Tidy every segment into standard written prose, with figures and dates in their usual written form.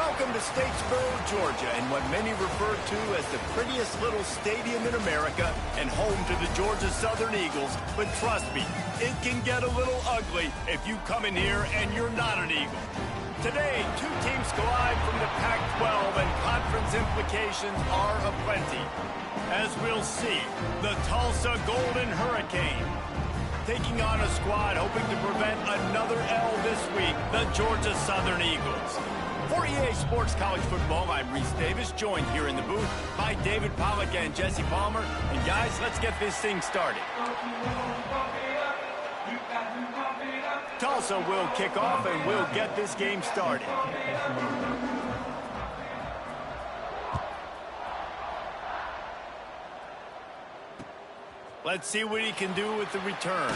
Welcome to Statesboro, Georgia, and what many refer to as the prettiest little stadium in America and home to the Georgia Southern Eagles. But trust me, it can get a little ugly if you come in here and you're not an Eagle. Today, two teams collide from the Pac-12, and conference implications are aplenty. As we'll see, the Tulsa Golden Hurricane taking on a squad hoping to prevent another L this week, the Georgia Southern Eagles. For EA Sports College Football, I'm Reese Davis, joined here in the booth by David Pollack and Jesse Palmer. And guys, let's get this thing started. Tulsa will kick off and we'll get this game started. Let's see what he can do with the return.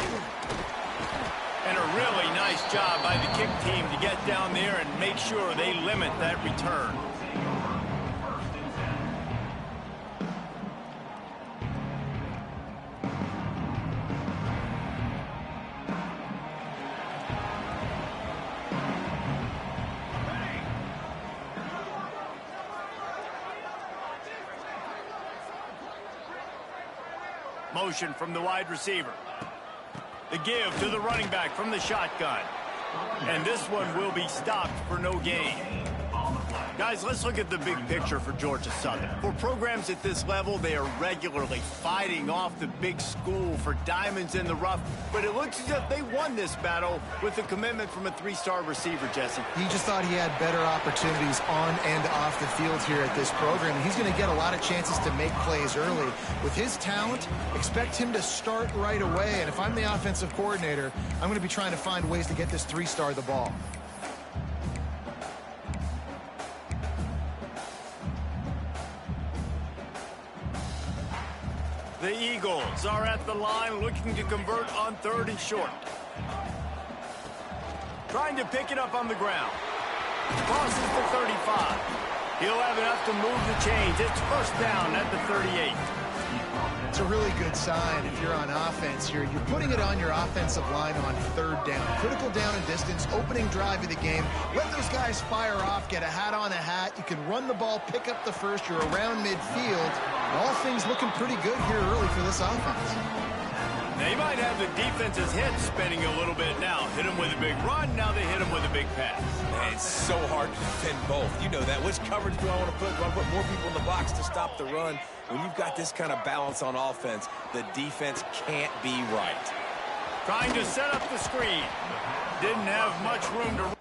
And a really nice job by the kick team to get down there and make sure they limit that return. Motion from the wide receiver. The give to the running back from the shotgun. And this one will be stopped for no gain. Guys, let's look at the big picture for Georgia Southern. For programs at this level, they are regularly fighting off the big school for diamonds in the rough. But it looks as if they won this battle with a commitment from a three-star receiver, Jesse. He just thought he had better opportunities on and off the field here at this program. And he's going to get a lot of chances to make plays early. With his talent, expect him to start right away. And if I'm the offensive coordinator, I'm going to be trying to find ways to get this three-star the ball. The Eagles are at the line looking to convert on 3rd and short. Trying to pick it up on the ground. Crosses the 35. He'll have enough to move the chains. It's first down at the 38. It's a really good sign if you're on offense here. You're putting it on your offensive line on 3rd down. Critical down and distance, opening drive of the game. Let those guys fire off, get a hat on a hat. You can run the ball, pick up the first. You're around midfield. All things looking pretty good here early for this offense. They might have the defense's head spinning a little bit now. Hit him with a big run, now they hit him with a big pass. Man, it's so hard to defend both. You know that. Which coverage do I want to put? Do I put more people in the box to stop the run? When you've got this kind of balance on offense, the defense can't be right. Trying to set up the screen. Didn't have much room to...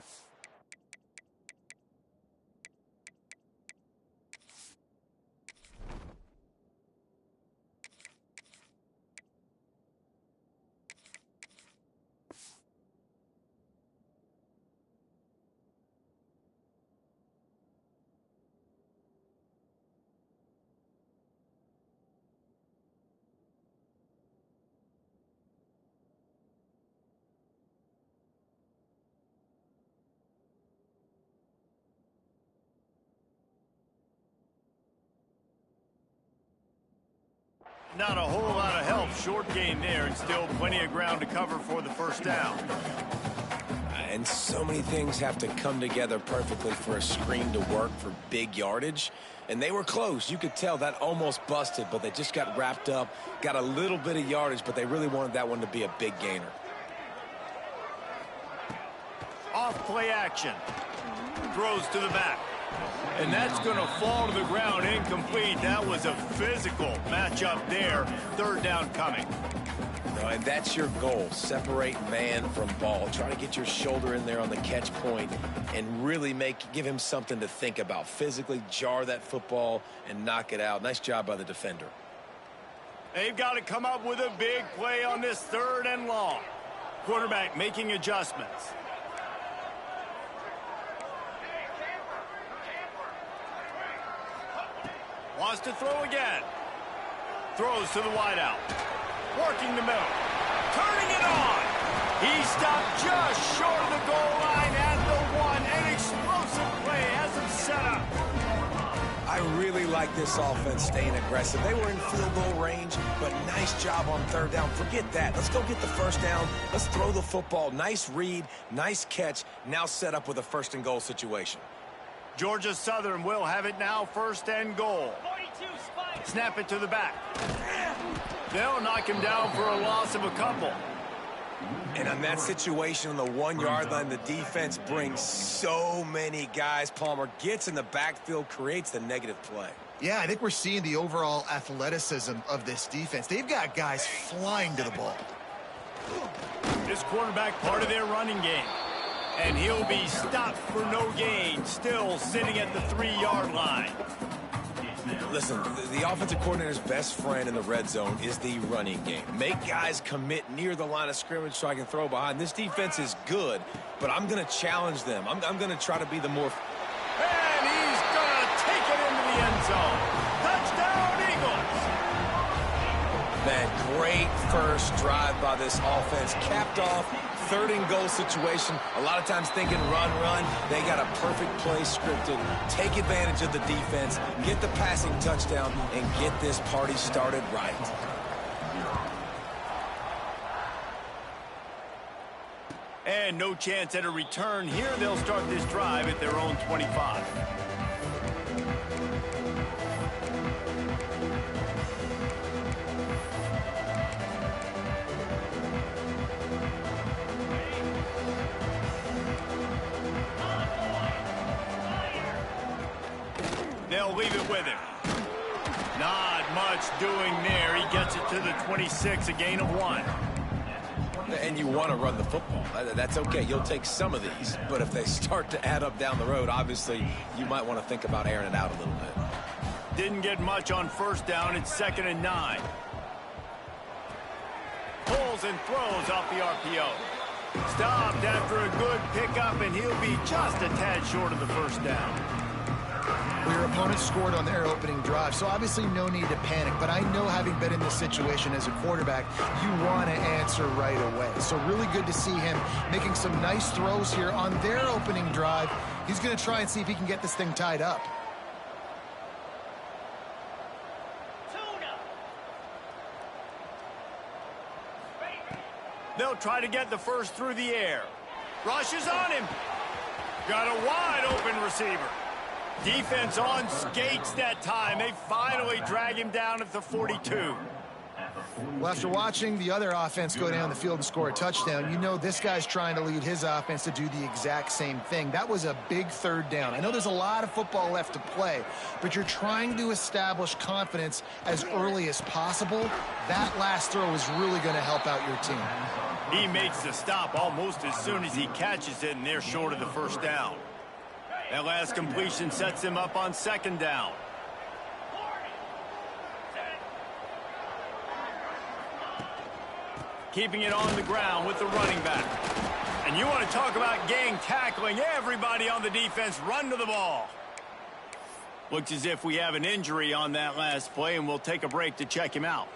Not a whole lot of help. Short gain there, and still plenty of ground to cover for the first down. And so many things have to come together perfectly for a screen to work for big yardage. And they were close. You could tell that almost busted, but they just got wrapped up, got a little bit of yardage, but they really wanted that one to be a big gainer. Off play action. Throws to the back. And that's going to fall to the ground incomplete. That was a physical matchup there. 3rd down coming. And that's your goal. Separate man from ball. Try to get your shoulder in there on the catch point and really give him something to think about. Physically jar that football and knock it out. Nice job by the defender. They've got to come up with a big play on this 3rd and long. Quarterback making adjustments. Wants to throw again. Throws to the wideout. Working the middle. Turning it on. He stopped just short of the goal line at the 1. An explosive play has him set up. I really like this offense staying aggressive. They were in field goal range, but nice job on 3rd down. Forget that. Let's go get the first down. Let's throw the football. Nice read, nice catch. Now set up with a 1st and goal situation. Georgia Southern will have it now, 1st and goal. Snap it to the back. They'll knock him down for a loss of a couple. And on that situation on the 1-yard line, the defense brings so many guys. Palmer gets in the backfield, creates the negative play. Yeah, I think we're seeing the overall athleticism of this defense. They've got guys flying to the ball. This quarterback part of their running game. And he'll be stopped for no gain, still sitting at the 3-yard line. Listen, the offensive coordinator's best friend in the red zone is the running game. Make guys commit near the line of scrimmage so I can throw behind. This defense is good, but I'm going to challenge them. I'm going to try to be the more... And he's going to take it into the end zone. Touchdown, Eagles! Man, great first drive by this offense. Capped off, 3rd and goal situation. A lot of times thinking run. They got a perfect play scripted. Take advantage of the defense, get the passing touchdown, and get this party started right. And no chance at a return here. They'll start this drive at their own 25. They'll leave it with him. Not much doing there. He gets it to the 26, a gain of 1. And you want to run the football. That's okay. You'll take some of these. But if they start to add up down the road, obviously, you might want to think about airing it out a little bit. Didn't get much on 1st down. It's 2nd and 9. Pulls and throws off the RPO. Stopped after a good pickup, and he'll be just a tad short of the 1st down. Well, your opponent scored on their opening drive, so obviously no need to panic. But I know, having been in this situation as a quarterback, you want to answer right away. So really good to see him making some nice throws here on their opening drive. He's going to try and see if he can get this thing tied up. They'll try to get the first through the air. Rushes on him. Got a wide open receiver. Defense on skates that time. They finally drag him down at the 42. Well, after watching the other offense go down the field and score a touchdown, you know this guy's trying to lead his offense to do the exact same thing. That was a big 3rd down. I know there's a lot of football left to play, but you're trying to establish confidence as early as possible. That last throw is really going to help out your team. He makes the stop almost as soon as he catches it, and they're short of the 1st down. That last completion sets him up on 2nd down. Keeping it on the ground with the running back. And you want to talk about gang tackling. Everybody on the defense run to the ball. Looks as if we have an injury on that last play, and we'll take a break to check him out.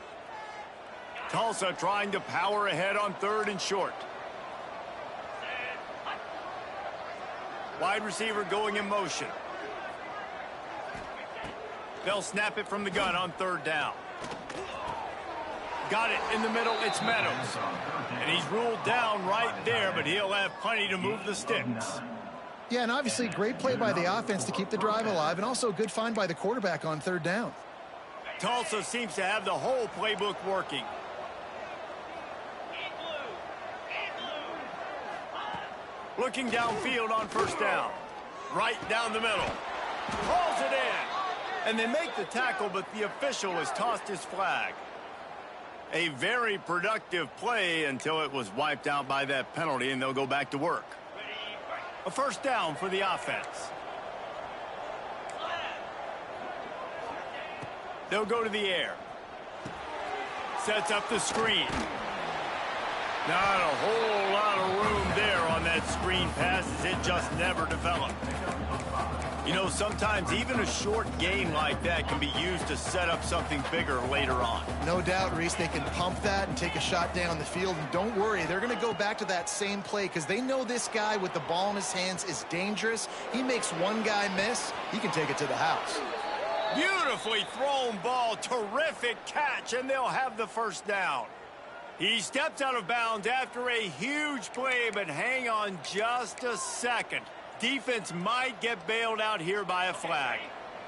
Tulsa trying to power ahead on 3rd and short. Wide receiver going in motion. They'll snap it from the gun on 3rd down. Got it in the middle. It's Meadows. And he's ruled down right there, but he'll have plenty to move the sticks. Yeah, and obviously great play by the offense to keep the drive alive, and also a good find by the quarterback on 3rd down. Tulsa seems to have the whole playbook working. Looking downfield on 1st down. Right down the middle. Hauls it in. And they make the tackle, but the official has tossed his flag. A very productive play until it was wiped out by that penalty, and they'll go back to work. A 1st down for the offense. They'll go to the air. Sets up the screen. Not a whole lot of room there on that screen pass, as it just never developed. You know, sometimes even a short game like that can be used to set up something bigger later on. No doubt, Reese, they can pump that and take a shot down the field. And don't worry, they're going to go back to that same play because they know this guy with the ball in his hands is dangerous. He makes one guy miss, he can take it to the house. Beautifully thrown ball, terrific catch, and they'll have the 1st down. He steps out of bounds after a huge play, but hang on just a second. Defense might get bailed out here by a flag.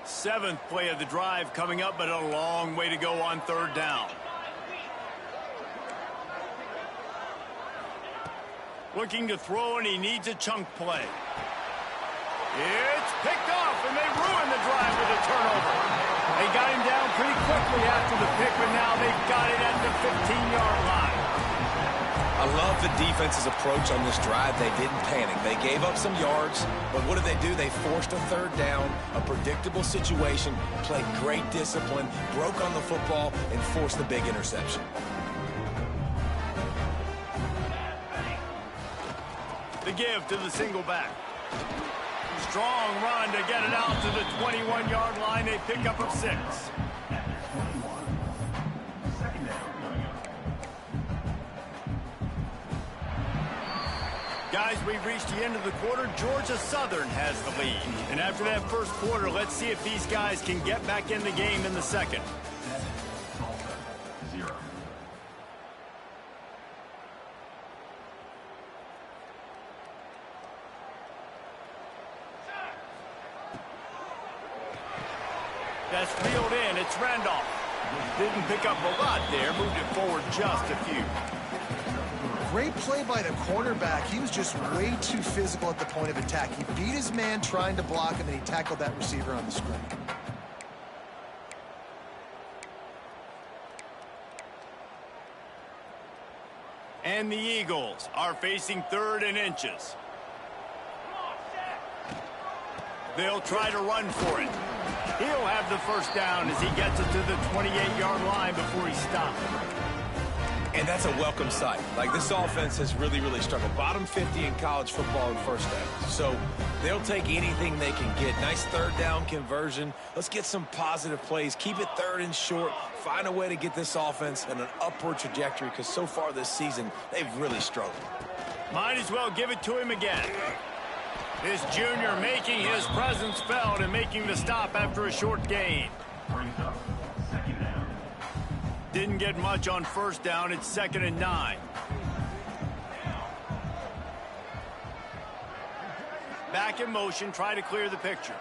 7th play of the drive coming up, but a long way to go on 3rd down. Looking to throw, and he needs a chunk play. It's picked off, and they ruin the drive with a turnover. They got him down pretty quickly after the pick, but now they've got it at the 15-yard line. I love the defense's approach on this drive. They didn't panic. They gave up some yards, but what did they do? They forced a 3rd down, a predictable situation, played great discipline, broke on the football, and forced the big interception. The give to the single back. Strong run to get it out to the 21-yard line. They pick up of 6. Guys, we've reached the end of the quarter. Georgia Southern has the lead. And after that first quarter, let's see if these guys can get back in the game in the second. Tulsa, 0. That's reeled in. It's Randolph. Didn't pick up a lot there. Moved it forward just a few. Great play by the cornerback. He was just way too physical at the point of attack. He beat his man trying to block him, and he tackled that receiver on the screen. And the Eagles are facing 3rd and inches. They'll try to run for it. He'll have the first down as he gets it to the 28-yard line before he stopped. And that's a welcome sight. Like, this offense has really, really struggled. Bottom 50 in college football in first downs. So they'll take anything they can get. Nice 3rd down conversion. Let's get some positive plays. Keep it 3rd and short. Find a way to get this offense in an upward trajectory, because so far this season, they've really struggled. Might as well give it to him again. This junior making his presence felt and making the stop after a short gain. Brings up 2nd down. Didn't get much on 1st down. It's 2nd and 9. Back in motion. Try to clear the picture.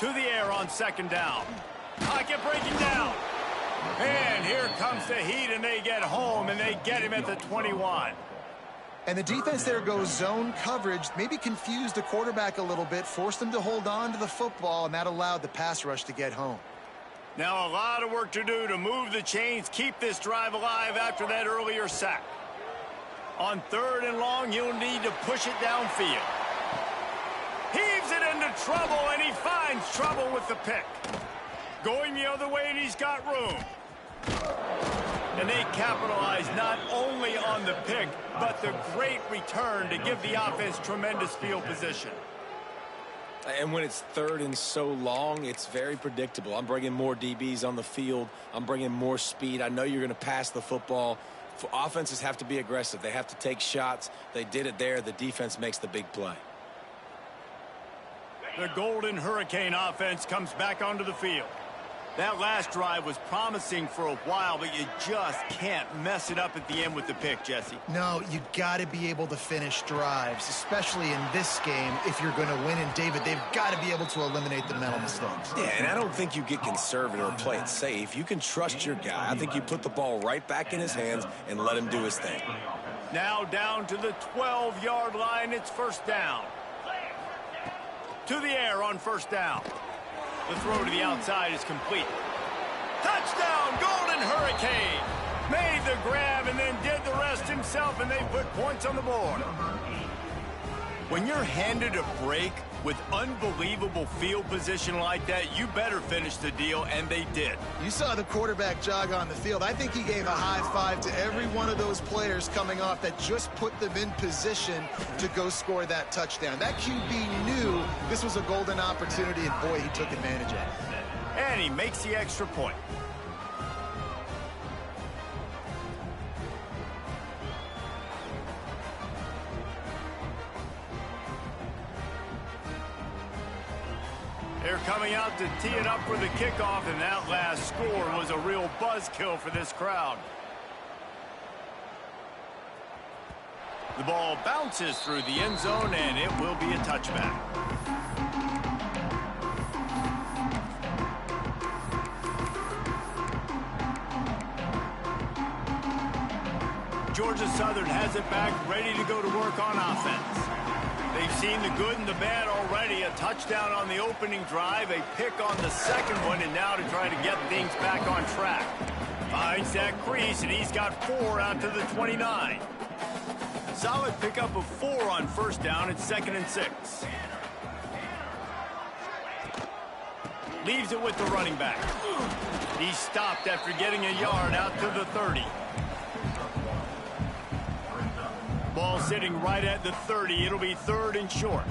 To the air on 2nd down. Pocket breaking down. And here comes the heat, and they get home, and they get him at the 21. And the defense there goes zone coverage, maybe confused the quarterback a little bit, forced him to hold on to the football, and that allowed the pass rush to get home. Now a lot of work to do to move the chains, keep this drive alive after that earlier sack. On 3rd and long, he'll need to push it downfield. Heaves it into trouble, and he finds trouble with the pick. Going the other way, and he's got room. And they capitalize not only on the pick, but the great return to give the offense tremendous field position. And when it's 3rd and so long, it's very predictable. I'm bringing more DBs on the field. I'm bringing more speed. I know you're going to pass the football. Offenses have to be aggressive. They have to take shots. They did it there. The defense makes the big play. The Golden Hurricane offense comes back onto the field. That last drive was promising for a while, but you just can't mess it up at the end with the pick, Jesse. No, you got to be able to finish drives, especially in this game. If you're going to win, and David, they've got to be able to eliminate the mental mistakes. Yeah, and I don't think you get conservative or play it safe. You can trust your guy. I think you put the ball right back in his hands and let him do his thing. Now down to the 12-yard line. It's 1st down. To the air on 1st down. The throw to the outside is complete. Touchdown, Golden Hurricane! Made the grab and then did the rest himself, and they put points on the board. When you're handed a break with unbelievable field position like that, you better finish the deal, and they did. You saw the quarterback jog on the field. I think he gave a high five to every one of those players coming off that just put them in position to go score that touchdown. That QB knew this was a golden opportunity, and boy, he took advantage of it. And he makes the extra point. They're coming out to tee it up for the kickoff, and that last score was a real buzzkill for this crowd. The ball bounces through the end zone, and it will be a touchback. Georgia Southern has it back, ready to go to work on offense. They've seen the good and the bad already. A touchdown on the opening drive, a pick on the second one, and now to try to get things back on track. Finds that crease, and he's got 4 out to the 29. Solid pickup of 4 on first down. It's 2nd and 6. Leaves it with the running back. He's stopped after getting a yard out to the 30. Ball sitting right at the 30. It'll be 3rd and short.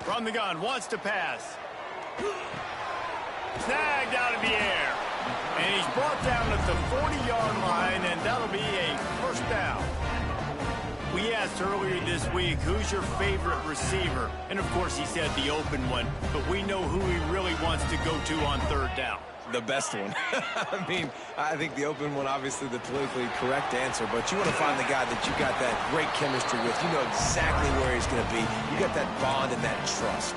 From the gun, wants to pass. Snagged out of the air. And he's brought down at the 40-yard line, and that'll be a first down. We asked earlier this week, who's your favorite receiver? And, of course, he said the open one. But we know who he really wants to go to on 3rd down. The best one. I mean, I think the open one, obviously the politically correct answer, but you want to find the guy that you got that great chemistry with. You know exactly where he's going to be. You got that bond and that trust.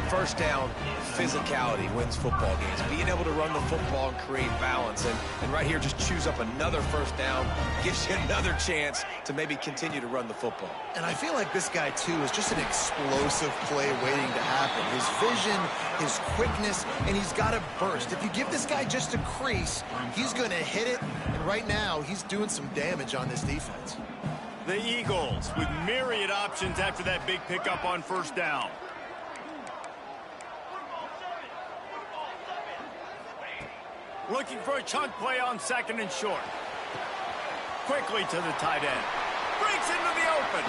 First down, physicality wins football games. Being able to run the football and create balance. And right here, just choose up another first down, gives you another chance to maybe continue to run the football. And I feel like this guy, too, is just an explosive play waiting to happen. His vision, his quickness, and he's got a burst. If you give this guy just a crease, he's going to hit it. And right now, he's doing some damage on this defense. The Eagles with myriad options after that big pickup on first down. Looking for a chunk play on 2nd and short. Quickly to the tight end. Breaks into the open.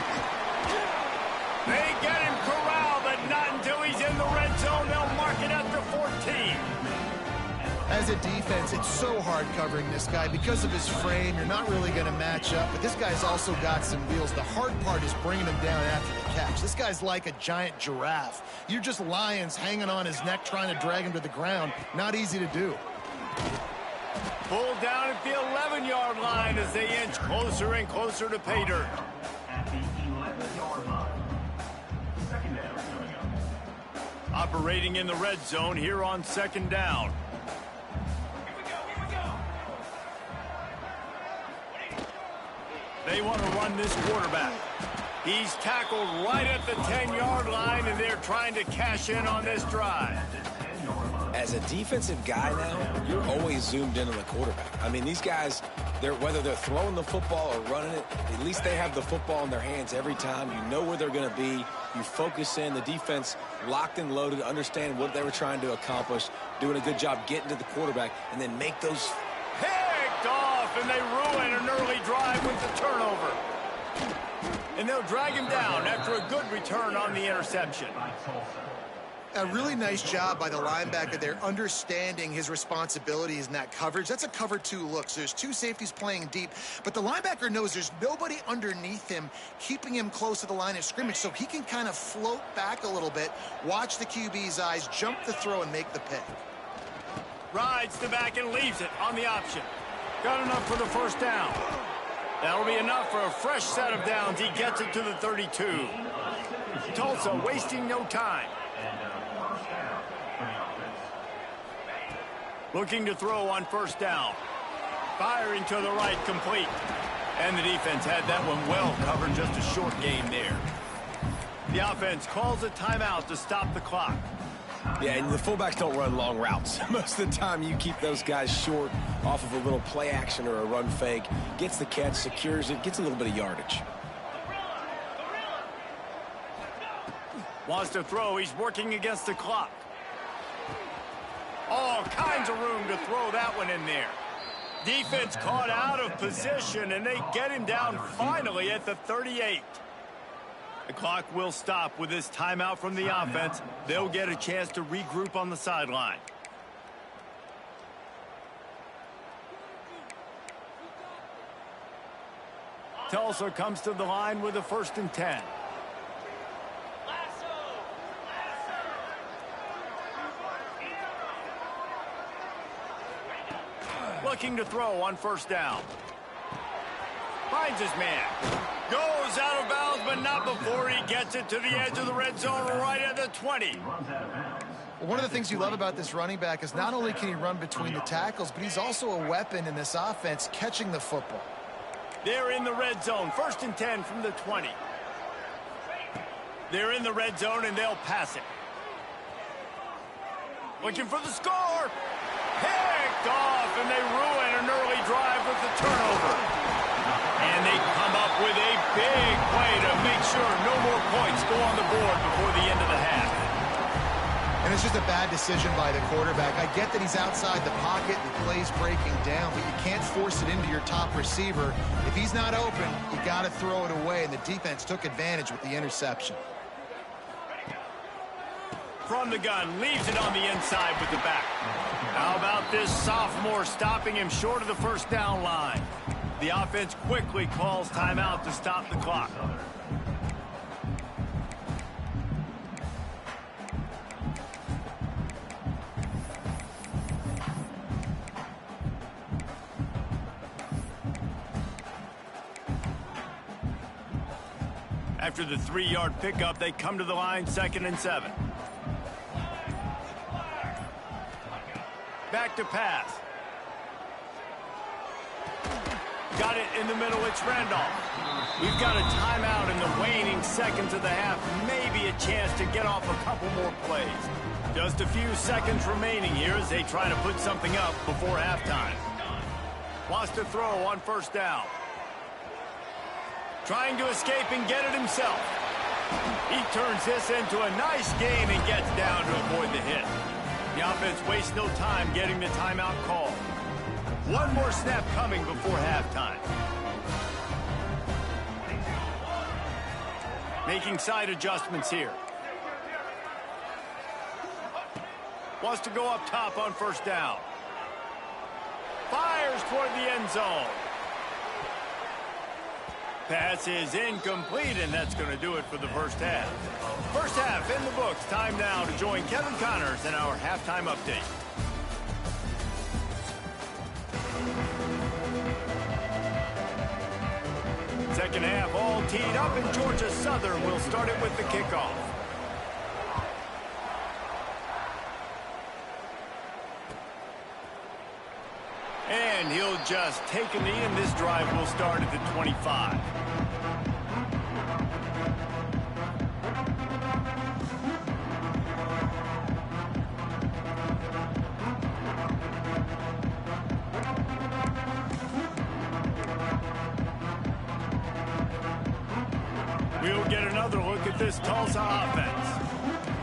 They get him corralled, but not until he's in the red zone. They'll mark it at the 14. As a defense, it's so hard covering this guy. Because of his frame, you're not really going to match up. But this guy's also got some wheels. The hard part is bringing him down after the catch. This guy's like a giant giraffe. You're just lions hanging on his neck trying to drag him to the ground. Not easy to do. Pulled down at the 11-yard line as they inch closer and closer to pay dirt. At the 11-yard line. 2nd down coming up. Operating in the red zone here on 2nd down. They want to run this quarterback. He's tackled right at the 10-yard line, and they're trying to cash in on this drive. As a defensive guy now, you're always zoomed in on the quarterback. I mean, these guys, whether they're throwing the football or running it, at least they have the football in their hands every time. You know where they're going to be. You focus in. The defense locked and loaded, understand what they were trying to accomplish, doing a good job getting to the quarterback, and then make those. Picked off, and they ruin an early drive with the turnover. And they'll drag him down after a good return on the interception. A really nice job by the linebacker there, understanding his responsibilities in that coverage. That's a cover 2 look. So there's 2 safeties playing deep, but the linebacker knows there's nobody underneath him, keeping him close to the line of scrimmage, so he can kind of float back a little bit, watch the QB's eyes, jump the throw, and make the pick. Rides the back and leaves it on the option. Got enough for the first down. That'll be enough for a fresh set of downs. He gets it to the 32. Tulsa wasting no time. Looking to throw on first down. Firing to the right, complete. And the defense had that one well covered, just a short game there. The offense calls a timeout to stop the clock. Yeah, and the fullbacks don't run long routes. Most of the time you keep those guys short off of a little play action or a run fake. Gets the catch, secures it, gets a little bit of yardage. Wants to throw. He's working against the clock. All kinds of room to throw that one in there. Defense caught out of position, and they get him down finally at the 38. The clock will stop with this timeout from the offense. They'll get a chance to regroup on the sideline. Tulsa comes to the line with a 1st and 10. looking to throw on first down. Finds his man. Goes out of bounds, but not before he gets it to the edge of the red zone right at the 20. Well, one of the things you love about this running back is not only can he run between the tackles, but he's also a weapon in this offense catching the football. They're in the red zone. 1st and 10 from the 20. They're in the red zone, and they'll pass it. Looking for the score. Picked off, and they ruin an early drive with the turnover. And they come up with a big play to make sure no more points go on the board before the end of the half. And it's just a bad decision by the quarterback. I get that he's outside the pocket, the play's breaking down, but you can't force it into your top receiver. If he's not open, you got to throw it away, and the defense took advantage with the interception. From the gun, leaves it on the inside with the back. How about this sophomore stopping him short of the first down line? The offense quickly calls timeout to stop the clock. After the 3-yard pickup, they come to the line, 2nd and 7. Back to pass. Got it in the middle. It's Randolph. We've got a timeout in the waning seconds of the half. Maybe a chance to get off a couple more plays. Just a few seconds remaining here as they try to put something up before halftime. Wants to throw on first down. Trying to escape and get it himself. He turns this into a nice gain and gets down to avoid the hit. The offense wastes no time getting the timeout call. One more snap coming before halftime. Making side adjustments here. Wants to go up top on first down. Fires toward the end zone. Pass is incomplete, and that's going to do it for the first half. First half in the books. Time now to join Kevin Connors in our halftime update. Second half all teed up, and Georgia Southern will start it with the kickoff. And he'll just take a knee, and this drive will start at the 25. We'll get another look at this Tulsa offense.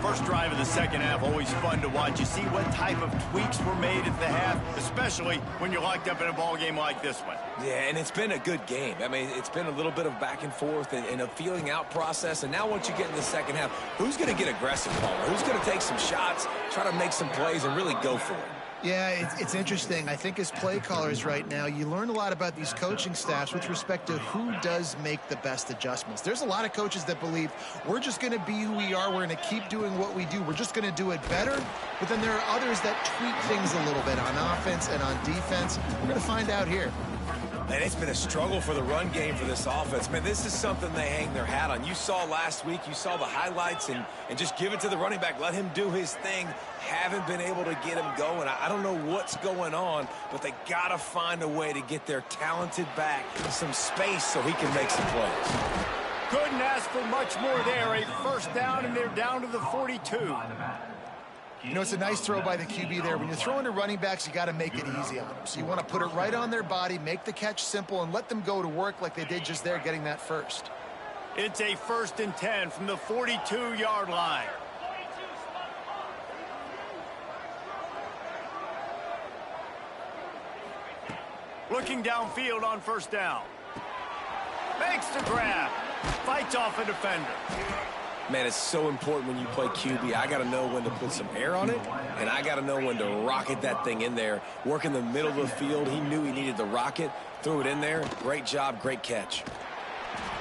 First drive of the second half, always fun to watch. You see what type of tweaks were made at the half, especially when you're locked up in a ball game like this one. Yeah, and it's been a good game. I mean, it's been a little bit of back and forth and a feeling out process. And now once you get in the second half, who's going to get aggressive, Paul? Who's going to take some shots, try to make some plays, and really go for it? Yeah, it's interesting. I think as play callers right now, you learn a lot about these coaching staffs with respect to who does make the best adjustments. There's a lot of coaches that believe we're just going to be who we are. We're going to keep doing what we do. We're just going to do it better. But then there are others that tweak things a little bit on offense and on defense. We're going to find out here. And it's been a struggle for the run game for this offense. Man, this is something they hang their hat on. You saw last week, you saw the highlights, and just give it to the running back. Let him do his thing. Haven't been able to get him going. I don't know what's going on, but they got to find a way to get their talented back some space so he can make some plays. Couldn't ask for much more there. A first down, and they're down to the 42. You know, it's a nice throw by the QB there. When you're throwing to running backs, you got to make it easy on them. So you want to put it right on their body, make the catch simple, and let them go to work like they did just there, getting that first. It's a 1st and 10 from the 42-yard line. Looking downfield on first down. Makes the grab. Fights off a defender. Man, it's so important when you play QB. I got to know when to put some air on it, and I got to know when to rocket that thing in there. Work in the middle of the field. He knew he needed the rocket. Threw it in there. Great job, great catch.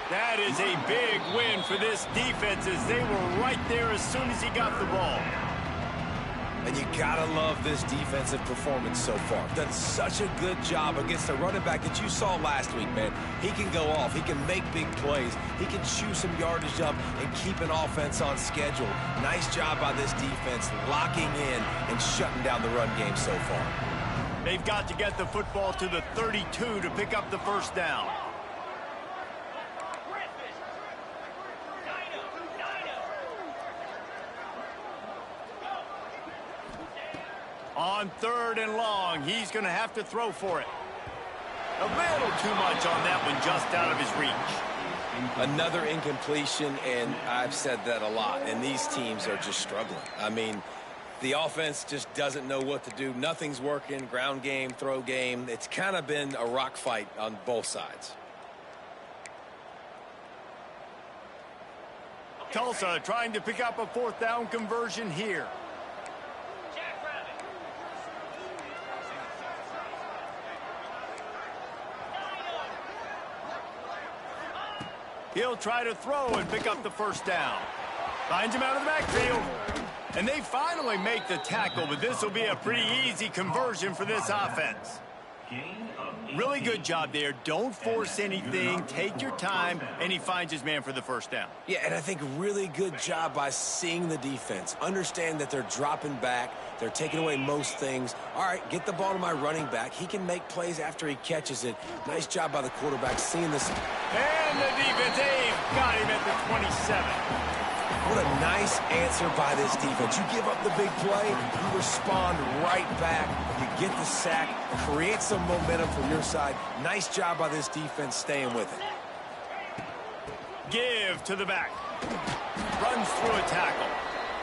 That is a big win for this defense as they were right there as soon as he got the ball. And you gotta love this defensive performance so far. Done such a good job against the running back that you saw last week, man. He can go off. He can make big plays. He can chew some yardage up and keep an offense on schedule. Nice job by this defense locking in and shutting down the run game so far. They've got to get the football to the 32 to pick up the first down. On 3rd and long, he's going to have to throw for it. A little too much on that one, just out of his reach. Another incompletion, and I've said that a lot, and these teams are just struggling. I mean, the offense just doesn't know what to do. Nothing's working, ground game, throw game. It's kind of been a rock fight on both sides. Tulsa trying to pick up a 4th down conversion here. He'll try to throw and pick up the first down. Finds him out of the backfield. And they finally make the tackle, but this will be a pretty easy conversion for this offense. Really good job there. Don't force anything. Take your time, and he finds his man for the first down. Yeah, and I think really good job by seeing the defense. Understand that they're dropping back. They're taking away most things. All right, get the ball to my running back. He can make plays after he catches it. Nice job by the quarterback seeing this. And the defense, they've got him at the 27. What a nice answer by this defense. You give up the big play, you respond right back. You get the sack, create some momentum from your side. Nice job by this defense staying with it. Give to the back. Runs through a tackle.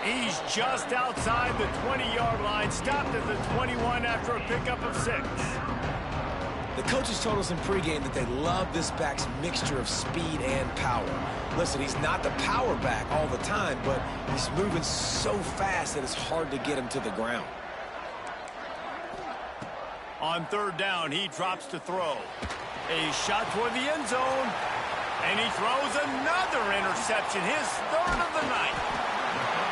He's just outside the 20-yard line. Stopped at the 21 after a pickup of 6. The coaches told us in pregame that they love this back's mixture of speed and power. Listen, he's not the power back all the time, but he's moving so fast that it's hard to get him to the ground. On 3rd down, he drops to throw. A shot toward the end zone, and he throws another interception, his 3rd of the night.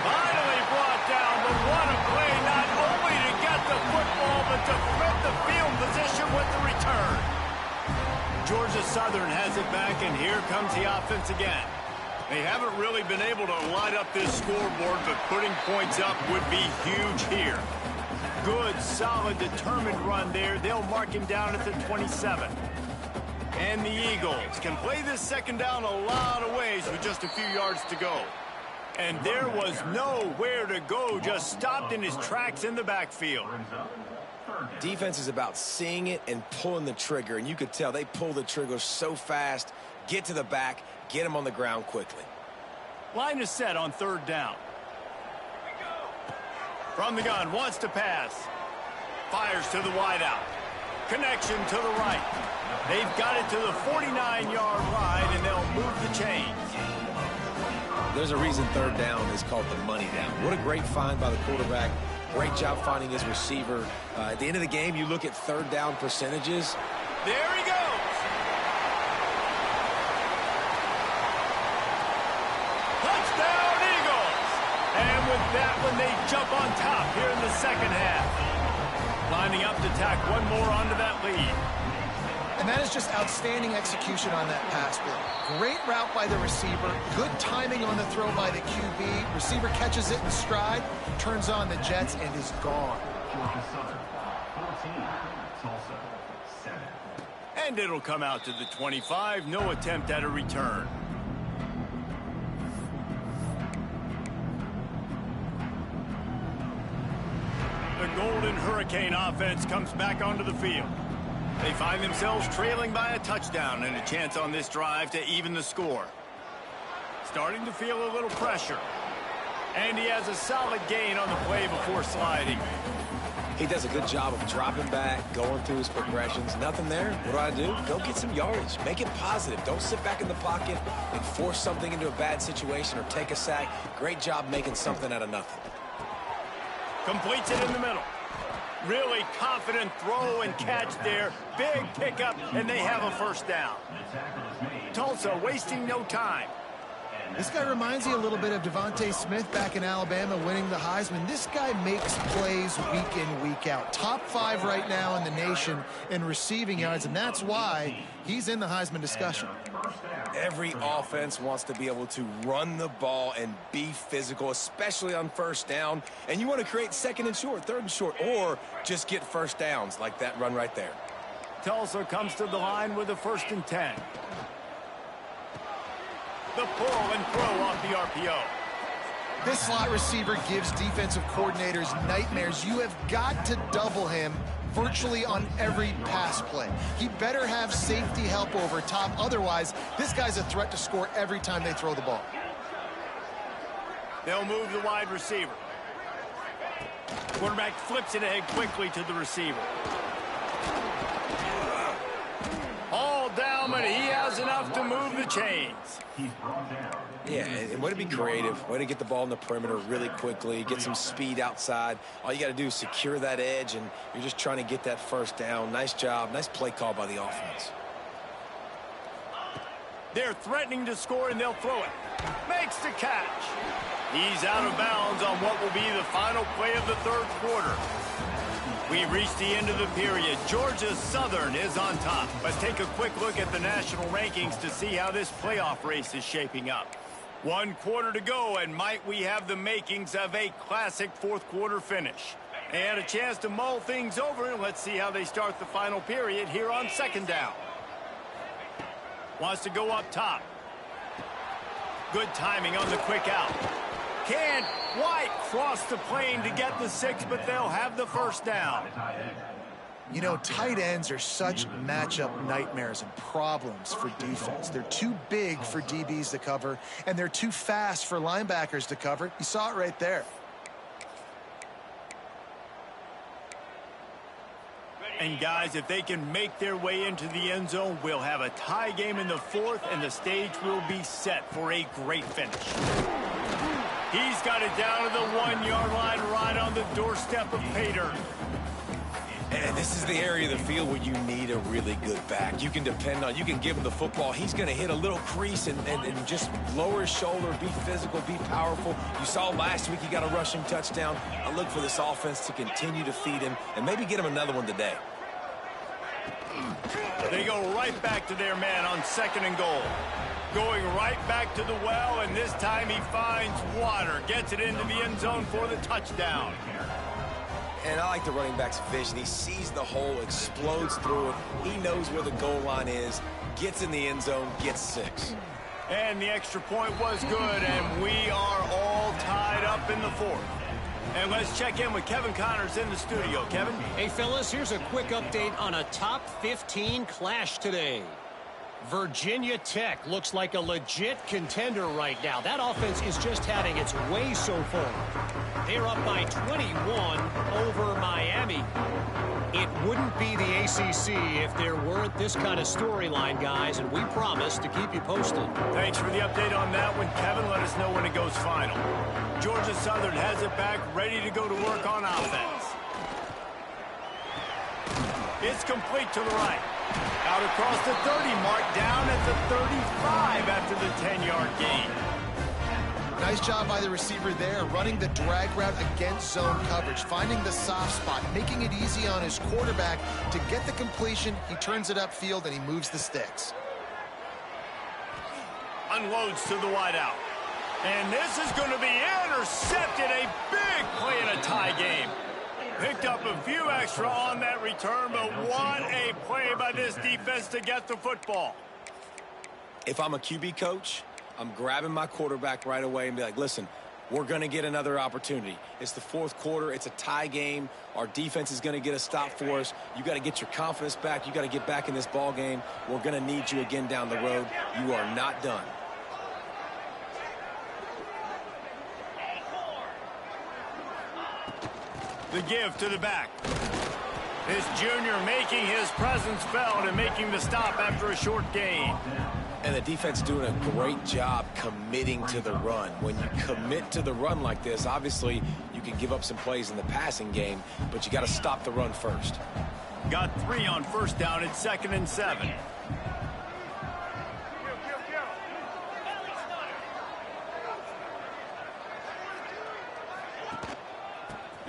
Finally brought down, but what a play, not only to get the football, but to flip the field position with the return. Georgia Southern has it back, and here comes the offense again. They haven't really been able to light up this scoreboard, but putting points up would be huge here. Good, solid, determined run there. They'll mark him down at the 27. And the Eagles can play this 2nd down a lot of ways with just a few yards to go. And there was nowhere to go, just stopped in his tracks in the backfield. Defense is about seeing it and pulling the trigger, and you could tell they pull the trigger so fast, get to the back, get him on the ground quickly. Line is set on 3rd down. From the gun, wants to pass. Fires to the wideout. Connection to the right. They've got it to the 49-yard line, and they'll move the chains. There's a reason 3rd down is called the money down. What a great find by the quarterback. Great job finding his receiver. At the end of the game, you look at 3rd down percentages. There he goes. Touchdown, Eagles. And with that one, they jump on top here in the 2nd half. Lining up to tack one more onto that lead. And that is just outstanding execution on that pass play. Great route by the receiver. Good timing on the throw by the QB. Receiver catches it in stride, turns on the jets, and is gone. Georgia Southern, 14. Tulsa, 7. And it'll come out to the 25. No attempt at a return. The Golden Hurricane offense comes back onto the field. They find themselves trailing by a touchdown and a chance on this drive to even the score. Starting to feel a little pressure. And he has a solid gain on the play before sliding. He does a good job of dropping back, going through his progressions. Nothing there. What do? Go get some yardage. Make it positive. Don't sit back in the pocket and force something into a bad situation or take a sack. Great job making something out of nothing. Completes it in the middle. Really confident throw and catch there. Big pickup, and they have a first down. Tulsa wasting no time. This guy reminds you a little bit of Devontae Smith back in Alabama winning the Heisman. This guy makes plays week in, week out. Top 5 right now in the nation in receiving yards, and that's why he's in the Heisman discussion. Every offense wants to be able to run the ball and be physical, especially on first down. And you want to create second and short, third and short, or just get first downs like that run right there. Tulsa comes to the line with a 1st and 10. The pull and throw off the RPO. This slot receiver gives defensive coordinators nightmares. You have got to double him virtually on every pass play. He better have safety help over top. Otherwise, this guy's a threat to score every time they throw the ball. They'll move the wide receiver. Quarterback flips it ahead quickly to the receiver. All down, but he has enough to move the chains. Yeah, and way to be creative, way to get the ball in the perimeter really quickly, get some speed outside. All you got to do is secure that edge, and you're just trying to get that first down. Nice job, nice play call by the offense. They're threatening to score, and they'll throw it. Makes the catch. He's out of bounds on what will be the final play of the 3rd quarter. We've reached the end of the period. Georgia Southern is on top. Let's take a quick look at the national rankings to see how this playoff race is shaping up. 1 quarter to go, and might we have the makings of a classic 4th quarter finish. And a chance to mull things over. Let's see how they start the final period here on 2nd down. Wants to go up top. Good timing on the quick out. Can White cross the plane to get the 6, but they'll have the 1st down. You know, tight ends are such matchup nightmares and problems for defense. They're too big for DBs to cover, and they're too fast for linebackers to cover. You saw it right there. And guys, if they can make their way into the end zone, we'll have a tie game in the 4th, and the stage will be set for a great finish. He's got it down to the 1-yard line, right on the doorstep of pay dirt. And this is the area of the field where you need a really good back. You can depend on, you can give him the football. He's going to hit a little crease and just lower his shoulder, be physical, be powerful. You saw last week he got a rushing touchdown. I look for this offense to continue to feed him and maybe get him another one today. They go right back to their man on 2nd and goal. Going right back to the well, and this time he finds water. Gets it into the end zone for the touchdown. And I like the running back's vision. He sees the hole, explodes through it. He knows where the goal line is, gets in the end zone, gets 6. And the extra point was good, and we are all tied up in the 4th. And let's check in with Kevin Connors in the studio. Kevin? Hey, fellas, here's a quick update on a top 15 clash today. Virginia Tech looks like a legit contender right now. That offense is just having its way so far. They're up by 21 over Miami. It wouldn't be the ACC if there weren't this kind of storyline, guys, and we promise to keep you posted. Thanks for the update on that one, Kevin. Let us know when it goes final. Georgia Southern has it back, ready to go to work on offense. It's complete to the right. Out across the 30 mark, down at the 35 after the 10-yard gain. Nice job by the receiver there, running the drag route against zone coverage, finding the soft spot, making it easy on his quarterback to get the completion. He turns it upfield, and he moves the sticks. Unloads to the wide out. And this is going to be intercepted. A big play in a tie game. Picked up a few extra on that return, but what a play by this defense to get the football. If I'm a QB coach, I'm grabbing my quarterback right away and be like, listen, we're going to get another opportunity. It's the 4th quarter. It's a tie game. Our defense is going to get a stop for us. You got to get your confidence back. You got to get back in this ball game. We're going to need you again down the road. You are not done. The give to the back. This junior making his presence felt and making the stop after a short gain. And the defense doing a great job committing to the run. When you commit to the run like this, obviously you can give up some plays in the passing game, but you got to stop the run first. Got 3 on 1st down at 2nd and 7.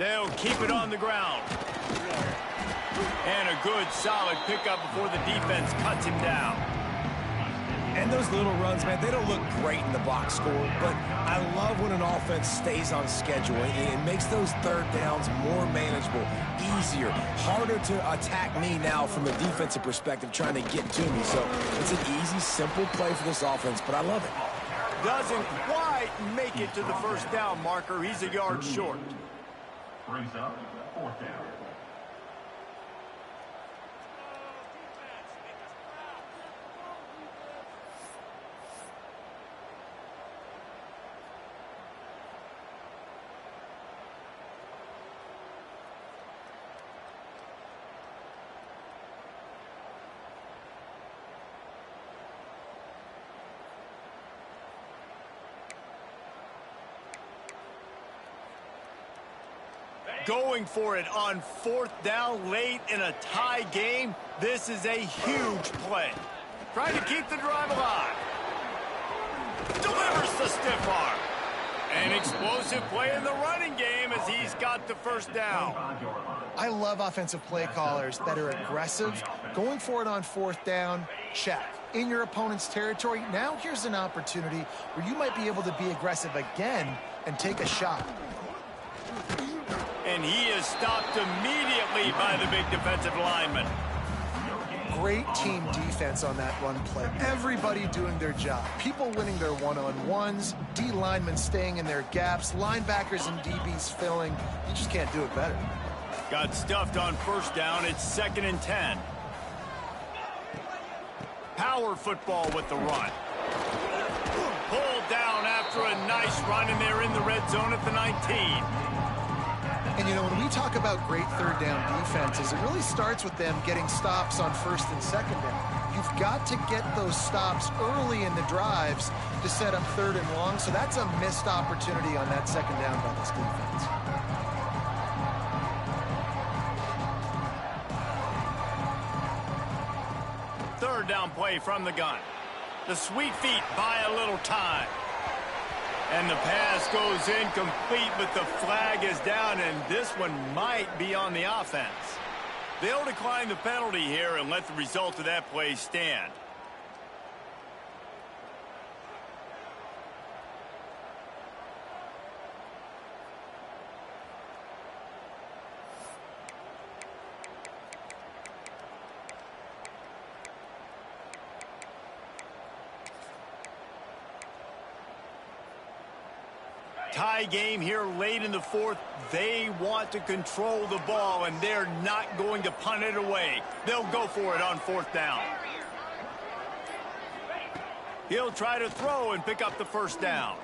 They'll keep it on the ground. And a good, solid pickup before the defense cuts him down. And those little runs, man, they don't look great in the box score, but I love when an offense stays on schedule and it makes those third downs more manageable, easier, harder to attack me now from the defensive perspective trying to get to me. So it's an easy, simple play for this offense, but I love it. Doesn't quite make it to the first down marker. He's a yard short. Brings up 4th down. Going for it on 4th down late in a tie game. This is a huge play. Trying to keep the drive alive. Delivers the stiff arm. An explosive play in the running game as he's got the first down. I love offensive play callers that are aggressive. Going for it on 4th down, check. In your opponent's territory, now here's an opportunity where you might be able to be aggressive again and take a shot. And he is stopped immediately by the big defensive lineman. Great team defense on that run play. Everybody doing their job. People winning their one-on-ones, D linemen staying in their gaps, linebackers and DBs filling. You just can't do it better. Got stuffed on 1st down. It's 2nd and 10. Power football with the run. Pulled down after a nice run, and they're in the red zone at the 19. And, you know, when we talk about great third down defenses, it really starts with them getting stops on 1st and 2nd down. You've got to get those stops early in the drives to set up 3rd and long, so that's a missed opportunity on that 2nd down by this defense. Third down play from the gun. The sweet feet buy a little time. And the pass goes incomplete, but the flag is down, and this one might be on the offense. They'll decline the penalty here and let the result of that play stand. Tie game here late in the 4th. They want to control the ball, and they're not going to punt it away. They'll go for it on 4th down. He'll try to throw and pick up the first down.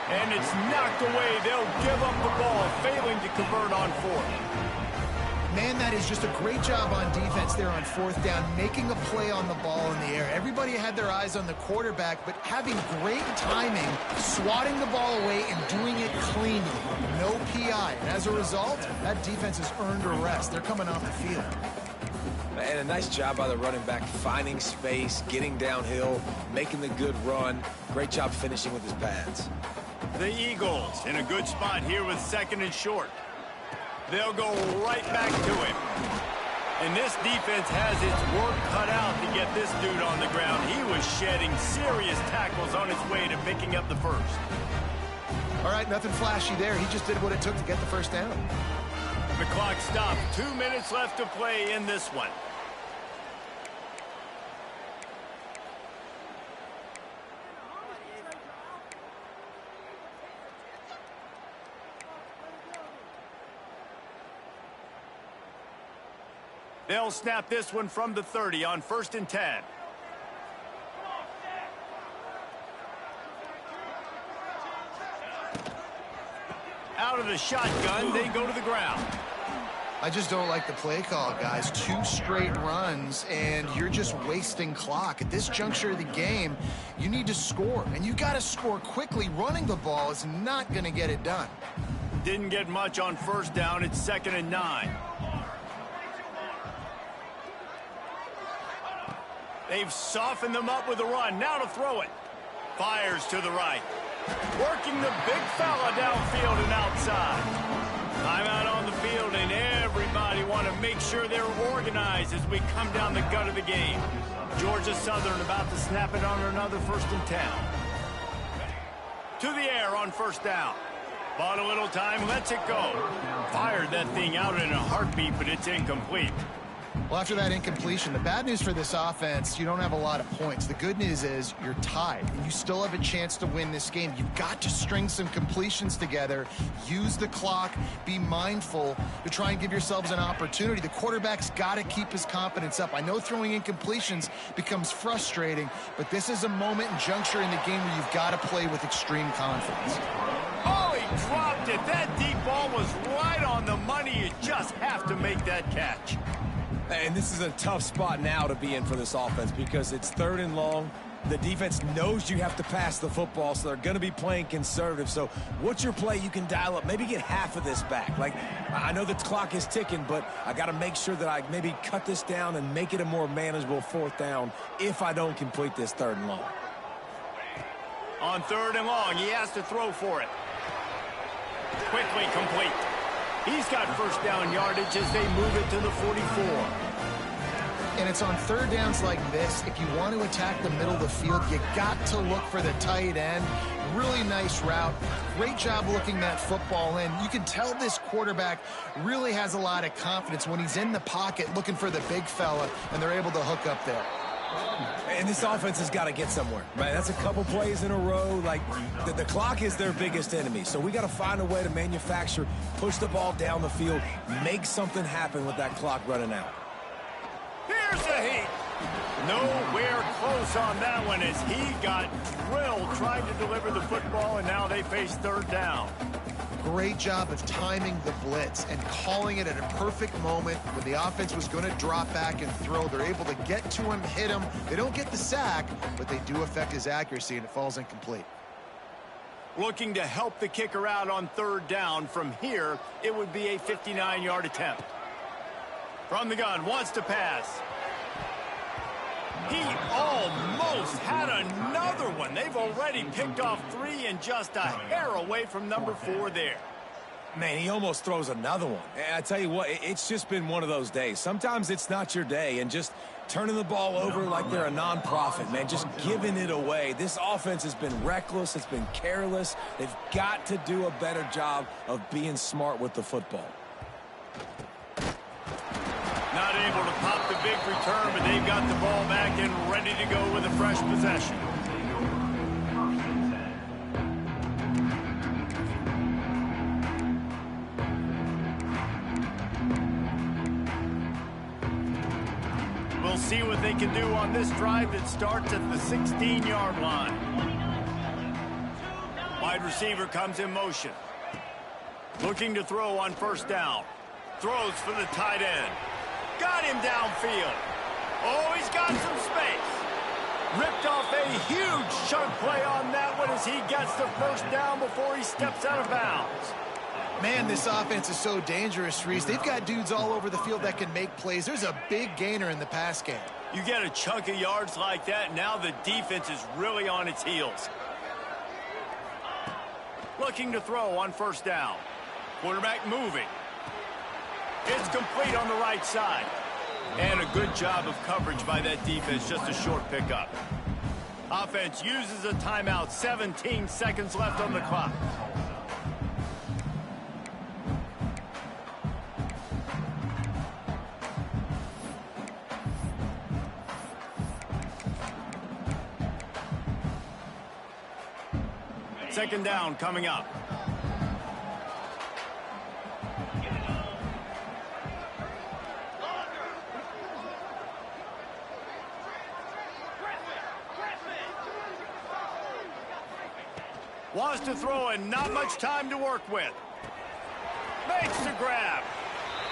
And it's knocked away. They'll give up the ball, failing to convert on 4th. Man, that is just a great job on defense there on 4th down, making a play on the ball in the air. Everybody had their eyes on the quarterback, but having great timing, swatting the ball away and doing it cleanly. No PI. And as a result, that defense has earned a rest. They're coming off the field. And a nice job by the running back, finding space, getting downhill, making the good run. Great job finishing with his pads. The Eagles in a good spot here with 2nd and short. They'll go right back to him. And this defense has its work cut out to get this dude on the ground. He was shedding serious tackles on his way to picking up the first. All right, nothing flashy there. He just did what it took to get the first down. The clock stopped. 2 minutes left to play in this one. They'll snap this one from the 30 on 1st and 10. Out of the shotgun, they go to the ground. I just don't like the play call, guys. 2 straight runs, and you're just wasting clock. At this juncture of the game, you need to score, and you got to score quickly. Running the ball is not going to get it done. Didn't get much on 1st down. It's 2nd and 9. They've softened them up with a run. Now to throw it. Fires to the right. Working the big fella downfield and outside. Timeout on the field, and everybody want to make sure they're organized as we come down the gut of the game. Georgia Southern about to snap it on another 1st and 10. To the air on 1st down. Bought a little time, lets it go. Fired that thing out in a heartbeat, but it's incomplete. Well, after that incompletion, the bad news for this offense, you don't have a lot of points. The good news is you're tied, and you still have a chance to win this game. You've got to string some completions together, use the clock, be mindful to try and give yourselves an opportunity. The quarterback's got to keep his confidence up. I know throwing incompletions becomes frustrating, but this is a moment and juncture in the game where you've got to play with extreme confidence. Oh, he dropped it. That deep ball was right on the money. You just have to make that catch. And this is a tough spot now to be in for this offense because it's 3rd and long. The defense knows you have to pass the football, so they're going to be playing conservative. So what's your play you can dial up? Maybe get half of this back. Like, I know the clock is ticking, but I got to make sure that I maybe cut this down and make it a more manageable 4th down if I don't complete this 3rd and long. On 3rd and long, he has to throw for it. Quickly complete. He's got 1st down yardage as they move it to the 44. And it's on 3rd downs like this. If you want to attack the middle of the field, you got to look for the tight end. Really nice route. Great job looking that football in. You can tell this quarterback really has a lot of confidence when he's in the pocket looking for the big fella, and they're able to hook up there. And this offense has got to get somewhere, right? That's a couple plays in a row. Like, the clock is their biggest enemy. So we got to find a way to manufacture, push the ball down the field, make something happen with that clock running out. Here's the heat. Nowhere close on that one as he got drilled trying to deliver the football, and now they face 3rd down. Great job of timing the blitz and calling it at a perfect moment when the offense was going to drop back and throw. They're able to get to him, hit him. They don't get the sack, but they do affect his accuracy, and it falls incomplete. Looking to help the kicker out on 3rd down. From here, it would be a 59-yard attempt. From the gun, wants to pass. He almost had another one. They've already picked off 3 and just a hair away from number 4 there. Man, he almost throws another one. And I tell you what, it's just been one of those days. Sometimes it's not your day, and just turning the ball over like they're a nonprofit, man, just giving it away. This offense has been reckless. It's been careless. They've got to do a better job of being smart with the football. Not able to pop the big return, but they've got the ball back and ready to go with a fresh possession. We'll see what they can do on this drive that starts at the 16-yard line. Wide receiver comes in motion. Looking to throw on 1st down. Throws for the tight end. Got him downfield. Oh, he's got some space. Ripped off a huge chunk play on that one as he gets the 1st down before he steps out of bounds. Man, this offense is so dangerous, Reese. They've got dudes all over the field that can make plays. There's a big gainer in the pass game. You get a chunk of yards like that, now the defense is really on its heels. Looking to throw on 1st down. Quarterback moving. It's complete on the right side. And a good job of coverage by that defense, just a short pickup. Offense uses a timeout, 17 seconds left on the clock. Second down coming up. Wants to throw and not much time to work with. Makes the grab.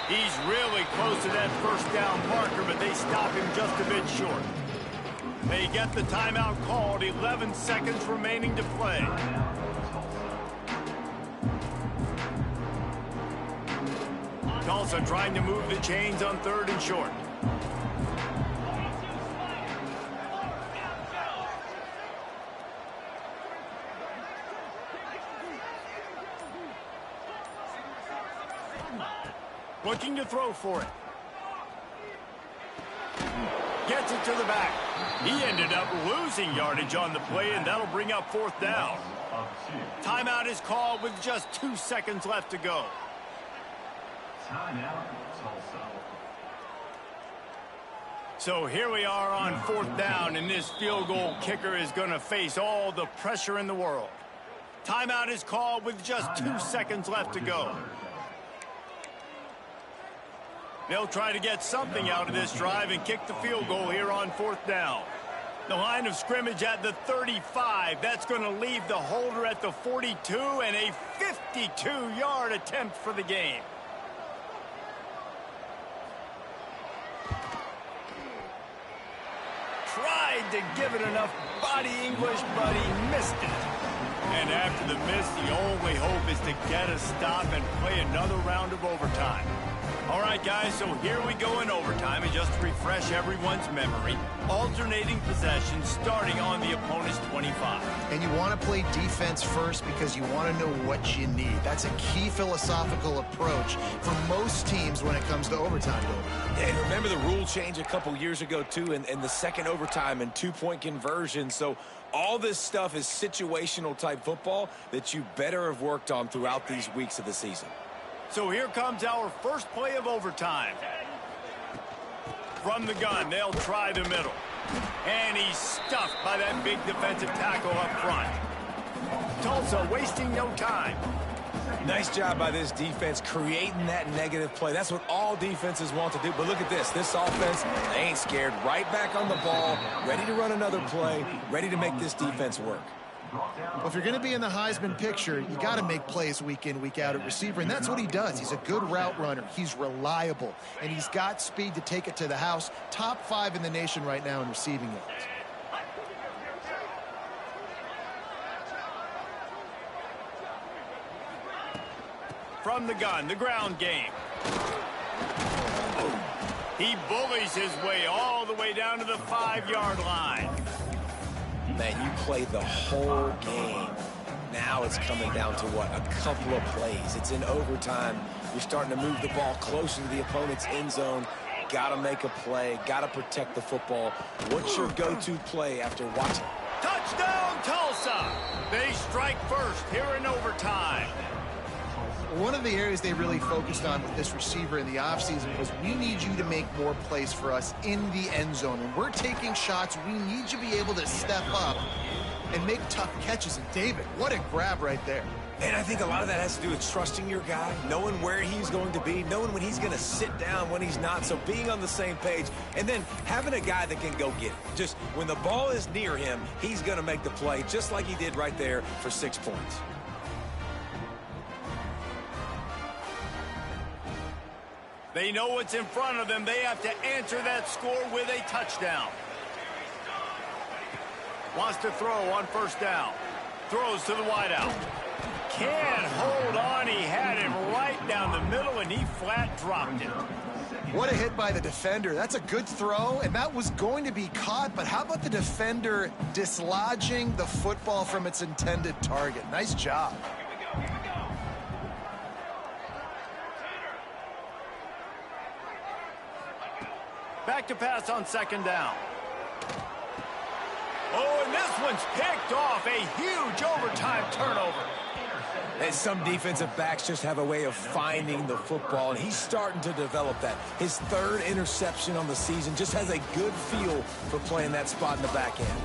He's really close to that 1st down marker, but they stop him just a bit short. They get the timeout called, 11 seconds remaining to play. Tulsa trying to move the chains on 3rd and short. looking to throw for it. Gets it to the back. He ended up losing yardage on the play, and that'll bring up 4th down. Timeout is called with just 2 seconds left to go. Timeout, Tulsa. So here we are on 4th down, and this field goal kicker is going to face all the pressure in the world. Timeout is called with just 2 seconds left to go. They'll try to get something out of this drive and kick the field goal here on 4th down. The line of scrimmage at the 35. That's going to leave the holder at the 42 and a 52-yard attempt for the game. Tried to give it enough body English, but he missed it. And after the miss, the only hope is to get a stop and play another round of overtime. All right, guys, so here we go in overtime, and just to refresh everyone's memory, alternating possessions starting on the opponent's 25. And you want to play defense first because you want to know what you need. That's a key philosophical approach for most teams when it comes to overtime. Yeah, and remember the rule change a couple years ago, too, and the second overtime and two-point conversion. So all this stuff is situational type football that you better have worked on throughout these weeks of the season. So here comes our first play of overtime. From the gun, they'll try the middle. And he's stuffed by that big defensive tackle up front. Tulsa wasting no time. Nice job by this defense creating that negative play. That's what all defenses want to do. But look at this. This offense, they ain't scared. Right back on the ball, ready to run another play, ready to make this defense work. Well, if you're going to be in the Heisman picture, you got to make plays week in, week out at receiver, and that's what he does. He's a good route runner. He's reliable, and he's got speed to take it to the house. Top 5 in the nation right now in receiving yards. From the gun, the ground game. He bullies his way all the way down to the 5-yard line. Man, you play the whole game. Now it's coming down to what? A couple of plays. It's in overtime. You're starting to move the ball closer to the opponent's end zone. Got to make a play. Got to protect the football. What's your go-to play after watching? Touchdown, Tulsa! They strike first here in overtime. One of the areas they really focused on with this receiver in the offseason was we need you to make more plays for us in the end zone. When we're taking shots, we need you to be able to step up and make tough catches. And David, what a grab right there. And I think a lot of that has to do with trusting your guy, knowing where he's going to be, knowing when he's going to sit down, when he's not, so being on the same page, and then having a guy that can go get it. Just when the ball is near him, he's going to make the play, just like he did right there for 6 points. They know what's in front of them. They have to answer that score with a touchdown. Wants to throw on first down. Throws to the wideout. Can't hold on. He had him right down the middle, and he flat dropped it. What a hit by the defender. That's a good throw, and that was going to be caught, but how about the defender dislodging the football from its intended target? Nice job. Back to pass on second down. Oh, and this one's picked off. A huge overtime turnover. And some defensive backs just have a way of finding the football, and he's starting to develop that. His 3rd interception on the season, just has a good feel for playing that spot in the back end.